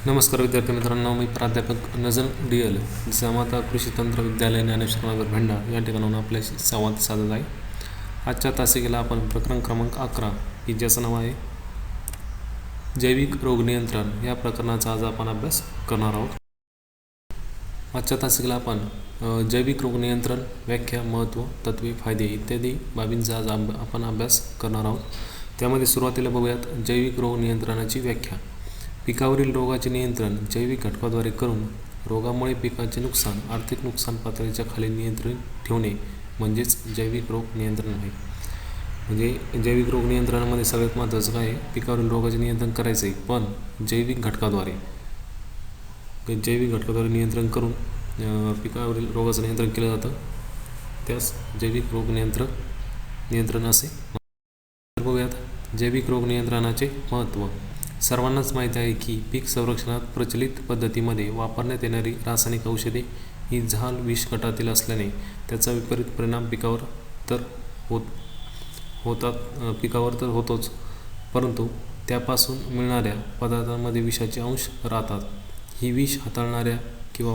नमस्कार विद्यार्थी मित्रांनो, मी प्राध्यापक नजल DL जमाता कृषी तंत्र विद्यालय ज्ञानेश्वर नगर भेंडा या ठिकाणाहून आपल्याशी संवाद साधत आहे. आजच्या तासिकेला आपण प्रकरण क्रमांक 11 की ज्याचं नाव आहे जैविक रोग नियंत्रण या प्रकरणाचा आज आपण अभ्यास करणार आहोत. आजच्या तासिकेला आपण जैविक रोग नियंत्रण व्याख्या, महत्त्व, तत्वे, फायदे इत्यादी बाबींचा आज आपण अभ्यास करणार आहोत. त्यामध्ये सुरुवातीला बघूयात जैविक रोग नियंत्रणाची व्याख्या. पिकावरील रोगाचे नियंत्रण जैविक घटकाद्वारे करून रोगामुळे पिकाचे नुकसान आर्थिक नुकसान पातळीच्या खाली नियंत्रण ठेवणे म्हणजेच जैविक रोग नियंत्रण आहे. म्हणजे जैविक रोग नियंत्रणामध्ये सगळ्यात महत्त्वाचं काय आहे, पिकावरील रोगाचे नियंत्रण करायचं आहे, पण जैविक घटकाद्वारे नियंत्रण करून पिकावरील रोगाचं नियंत्रण केलं जातं. त्यास जैविक रोग नियंत्रण असे. बघूयात जैविक रोग नियंत्रणाचे महत्त्व. सर्वांनाच माहिती आहे की पीक संरक्षणात प्रचलित पद्धतीमध्ये वापरण्यात येणारी रासायनिक औषधे ही झाल विष गटातील असल्याने त्याचा विपरीत परिणाम पिकावर तर होतोच, परंतु त्यापासून मिळणाऱ्या पदार्थांमध्ये विषाचे अंश राहतात. ही विष हाताळणाऱ्या किंवा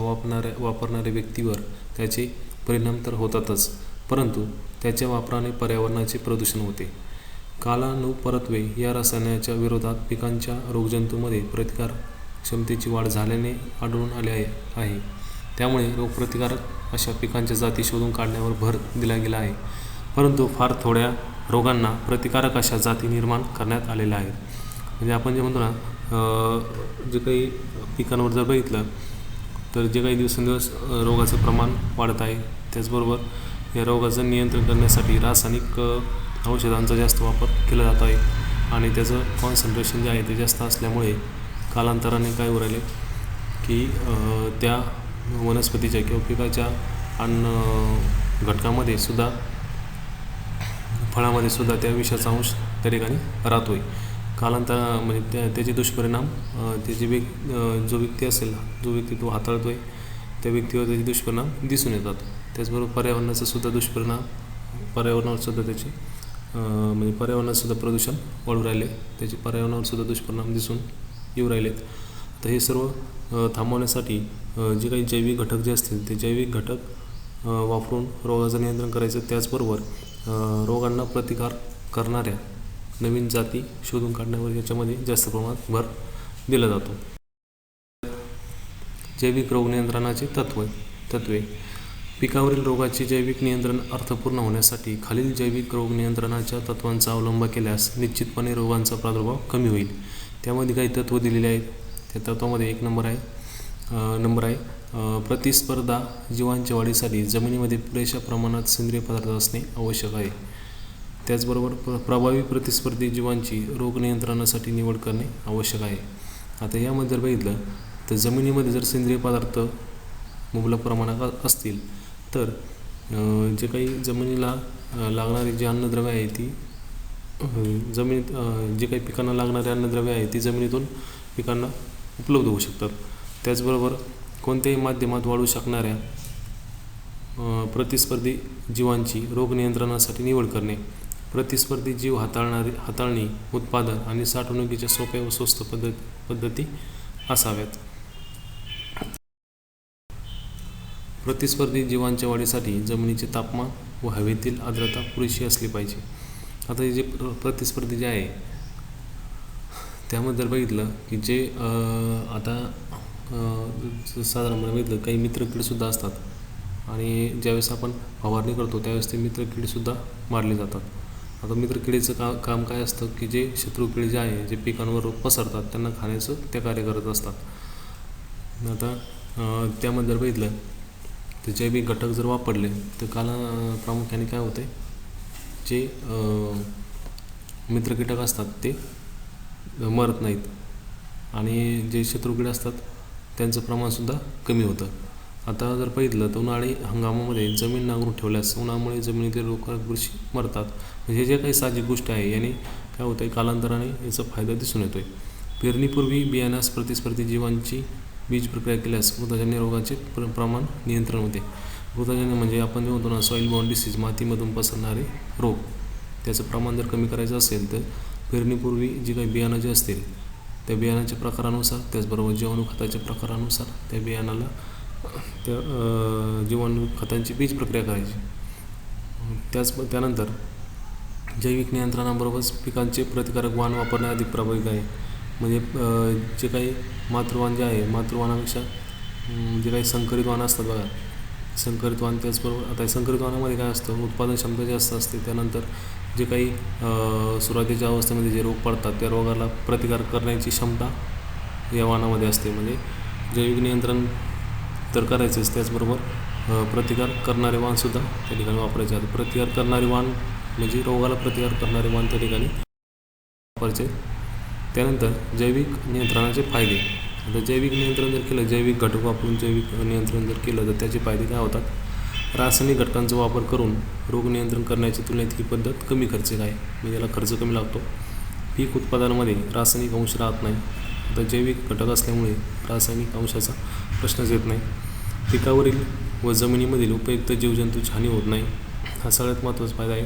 वापरणाऱ्या व्यक्तीवर त्याचे परिणाम तर होतातच, परंतु त्याच्या वापराने पर्यावरणाचे प्रदूषण होते. कालानुपरत्वे या रसायनाच्या विरोधात पिकांच्या रोगजंतूंमध्ये प्रतिकार क्षमतेची वाढ झाल्याने आढळून आले आहे. त्यामुळे रोगप्रतिकारक अशा पिकांच्या जाती शोधून काढण्यावर भर दिला गेला आहे, परंतु फार थोड्या रोगांना प्रतिकारक अशा जाती निर्माण करण्यात आलेल्या आहेत. म्हणजे आपण जे म्हणतो ना, जे काही पिकांवर जर बघितलं तर जे काही दिवसेंदिवस रोगाचं प्रमाण वाढत आहे, त्याचबरोबर या रोगाचं नियंत्रण करण्यासाठी रासायनिक औषधांचा जास्त वापर केला जात आहे आणि त्याचं कॉन्सन्ट्रेशन जे आहे ते जास्त असल्यामुळे कालांतराने काय होऊ राहिले की त्या वनस्पतीच्या किंवा पिकाच्या अन्न घटकामध्ये सुद्धा, फळामध्ये सुद्धा त्या विषाचा अंश त्या ठिकाणी राहतो आहे. कालांतर म्हणजे त्याचे दुष्परिणाम त्याची जो व्यक्ती असेल, जो व्यक्ती तो हाताळतो आहे त्या व्यक्तीवर त्याचे दुष्परिणाम दिसून येतात. त्याचबरोबर पर्यावरणाचा सुद्धा दुष्परिणाम, पर्यावरणावर सुद्धा त्याचे म्हणजे पर्यावरणात सुद्धा प्रदूषण वाढू राहिले, त्याचे पर्यावरणावर सुद्धा दुष्परिणाम दिसून येऊ राहिलेत. तर हे सर्व थांबवण्यासाठी जे काही जैविक घटक जे असतील ते जैविक घटक वापरून रोगाचं नियंत्रण करायचं. त्याचबरोबर रोगांना प्रतिकार करणाऱ्या नवीन जाती शोधून काढण्यावर याच्यामध्ये जास्त प्रमाणात भर दिला जातो. जैविक रोग नियंत्रणाचे तत्वे. पिकावरील रोगाचे जैविक नियंत्रण अर्थपूर्ण होण्यासाठी खालील जैविक रोग नियंत्रणाच्या तत्वांचा अवलंब केल्यास निश्चितपणे रोगांचा प्रादुर्भाव कमी होईल. त्यामध्ये काही तत्त्व दिलेले आहेत. त्या तत्वामध्ये एक नंबर आहे प्रतिस्पर्धा जीवांच्या वाढीसाठी जमिनीमध्ये पुरेशा प्रमाणात सेंद्रिय पदार्थ असणे आवश्यक आहे. त्याचबरोबर प्रभावी प्रतिस्पर्धी जीवांची रोग नियंत्रणासाठी निवड करणे आवश्यक आहे. आता यामध्ये जर बघितलं तर जमिनीमध्ये जर सेंद्रिय पदार्थ मुबलक प्रमाणात असतील तर जे काही जमिनीला लागणारी जी अन्नद्रव्ये आहे ती जमिनीत जे काही पिकांना लागणारे अन्नद्रव्ये आहे ती जमिनीतून पिकांना उपलब्ध होऊ शकतात. त्याचबरोबर कोणत्याही माध्यमात वाढू शकणाऱ्या प्रतिस्पर्धी जीवांची रोग नियंत्रणासाठी निवड करणे. प्रतिस्पर्धी जीव हाताळणी, उत्पादन आणि साठवणुकीच्या सोप्या व स्वस्त पद्धती असाव्यात. प्रतिस्पर्धी जीवांच्या वाढीसाठी जमिनीचे तापमान व हवेतील आर्द्रता पुरेशी असली पाहिजे. आता हे जे प्रतिस्पर्धी जे आहे त्यामध्ये जर बघितलं की जे आता साधारणपणे बघितलं काही मित्रकीडसुद्धा असतात आणि ज्यावेळेस आपण फवारणी करतो त्यावेळेस ते मित्रकीडसुद्धा मारले जातात. आता मित्रकिडीचं काम काय असतं की जे शत्रुकीड जे आहे, जे पिकांवर रोग पसरतात त्यांना खाण्याचं त्या कार्य करत असतात. आता त्यामध्ये जर बघितलं तर जैविक घटक जर वापरले तर प्रामुख्याने काय होते, जे मित्रकीटक असतात ते मरत नाहीत आणि जे शत्रुकीड असतात त्यांचं प्रमाणसुद्धा कमी होतं. आता जर बघितलं तर उन्हाळी हंगामामध्ये जमीन नांगरून ठेवल्यास उन्हामुळे जमिनीतील रोगकारक बुरशी मरतात. म्हणजे जे काही साहजिक गोष्ट आहे याने काय होतं आहे, कालांतराने याचा फायदा दिसून येतो आहे. पेरणीपूर्वी बियाण्यास प्रतिस्पर्धी जीवांची बीज प्रक्रिया केल्यास मृतजन्य रोगाचे प्रमाण नियंत्रण होते. मृतजन्य म्हणजे आपण जे म्हणतो ना, सॉईल बॉर्न डिसीज, मातीमधून पसरणारे रोग, त्याचं प्रमाण जर कमी करायचं असेल तर पेरणीपूर्वी जी काही बियाणं जे असतील त्या बियाणाच्या प्रकारानुसार, त्याचबरोबर जीवाणू खताच्या प्रकारानुसार त्या बियाणाला त्या जीवाणू खतांची बीज प्रक्रिया करायची. त्यानंतर जैविक नियंत्रणाबरोबरच पिकांचे प्रतिकारक वाण वापरणे अधिक प्रभावी आहे. म्हणजे जे काही मातृवाण जे आहे, मातृवाणापेक्षा जे काही संकरित वाण असतात बघा, संकरित वाण, त्याचबरोबर आता संकरित वाणामध्ये काय असतं, उत्पादन क्षमता जास्त असते. त्यानंतर जे काही सुरुवातीच्या अवस्थेमध्ये जे रोग पडतात त्या रोगाला प्रतिकार करण्याची क्षमता या वाणामध्ये असते. म्हणजे जैविक नियंत्रण तर करायचंच, त्याचबरोबर प्रतिकार करणारे वाणसुद्धा त्या ठिकाणी वापरायचे. आता प्रतिकार करणारे वाण म्हणजे रोगाला प्रतिकार करणारे वाण त्या ठिकाणी वापरायचे. त्यानंतर जैविक नियंत्रणाचे फायदे. आता जैविक नियंत्रण जर केलं, जैविक घटक वापरून जैविक नियंत्रण जर केलं तर त्याचे फायदे काय होतात. रासायनिक घटकांचा वापर करून रोग नियंत्रण करण्याच्या तुलनेत ही पद्धत कमी खर्चिक आहे. म्हणजे याला खर्च कमी लागतो. पीक उत्पादनामध्ये रासायनिक अंश राहत नाही. आता जैविक घटक असल्यामुळे रासायनिक अंशाचा प्रश्नच येत नाही. पिकावरील व जमिनीमधील उपयुक्त जीवजंतूची हानी होत नाही. हा सगळ्यात महत्त्वाचा फायदा आहे.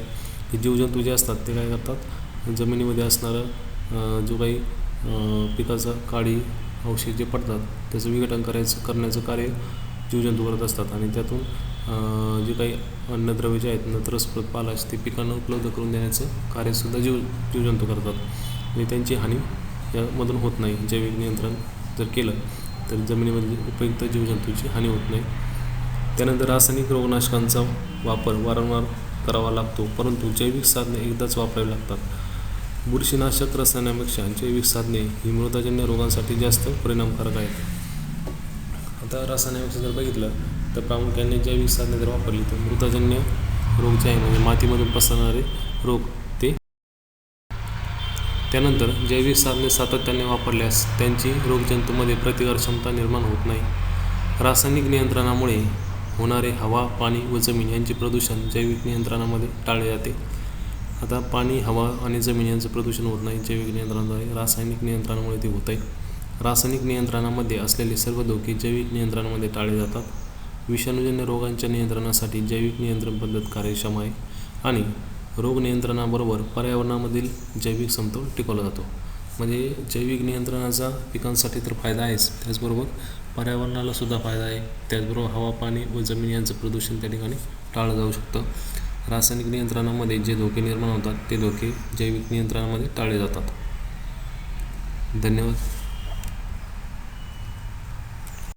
हे जीवजंतू जे असतात ते काय करतात, जमिनीमध्ये असणारं जो काही पिकाचा काळी अवशेष जे पडतात त्याचं विघटन करण्याचं कार्य जीवजंतू करत असतात. आणि त्यातून जे काही अन्नद्रव्य जे आहेत, नत्रस्फुरत पालाश, ते पिकांना उपलब्ध करून देण्याचं कार्यसुद्धा जीवजंतू करतात. म्हणजे त्यांची हानी यामधून होत नाही. जैविक नियंत्रण जर केलं तर जमिनीमध्ये उपयुक्त जीवजंतूची हानी होत नाही. त्यानंतर रासायनिक रोगनाशकांचा वापर वारंवार करावा लागतो, परंतु जैविक साधने एकदाच वापरावी लागतात. बुरशीनाशक रसायनापेक्षा जैविक साधने ही मृदाजन्य रोगांसाठी जास्त परिणामकारक आहेत. आता रसायनापेक्षा जर बघितलं तर प्रामुख्याने जैविक साधने जर वापरली तर मृदाजन्य रोग जे आहे, म्हणजे मातीमधून पसरणारे रोग ते. त्यानंतर जैविक साधने सातत्याने वापरल्यास त्यांची रोगजंतूमध्ये प्रतिकारक्षमता निर्माण होत नाही. रासायनिक नियंत्रणामुळे होणारे हवा, पाणी व जमीन यांचे प्रदूषण जैविक नियंत्रणामध्ये टाळले जाते. आता पाणी, हवा आणि जमीन यांचं प्रदूषण होत नाही जैविक नियंत्रणाद्वारे. रासायनिक नियंत्रणामुळे ते होत आहे. रासायनिक नियंत्रणामध्ये असलेले सर्व धोके जैविक नियंत्रणामध्ये टाळले जातात. विषाणूजन्य रोगांच्या नियंत्रणासाठी जैविक नियंत्रण पद्धत कार्यक्षम आहे आणि रोग नियंत्रणाबरोबर पर्यावरणामधील जैविक समतोल टिकवला जातो. म्हणजे जैविक नियंत्रणाचा पिकांसाठी तर फायदा आहेच, त्याचबरोबर पर्यावरणाला सुद्धा फायदा आहे. त्याचबरोबर हवा, पाणी व जमीन यांचं प्रदूषण त्या ठिकाणी टाळलं जाऊ शकतं. रासायनिक नियंत्रणामध्ये जे धोके निर्माण होतात ते धोके जैविक नियंत्रणामध्ये टाळले जातात. धन्यवाद.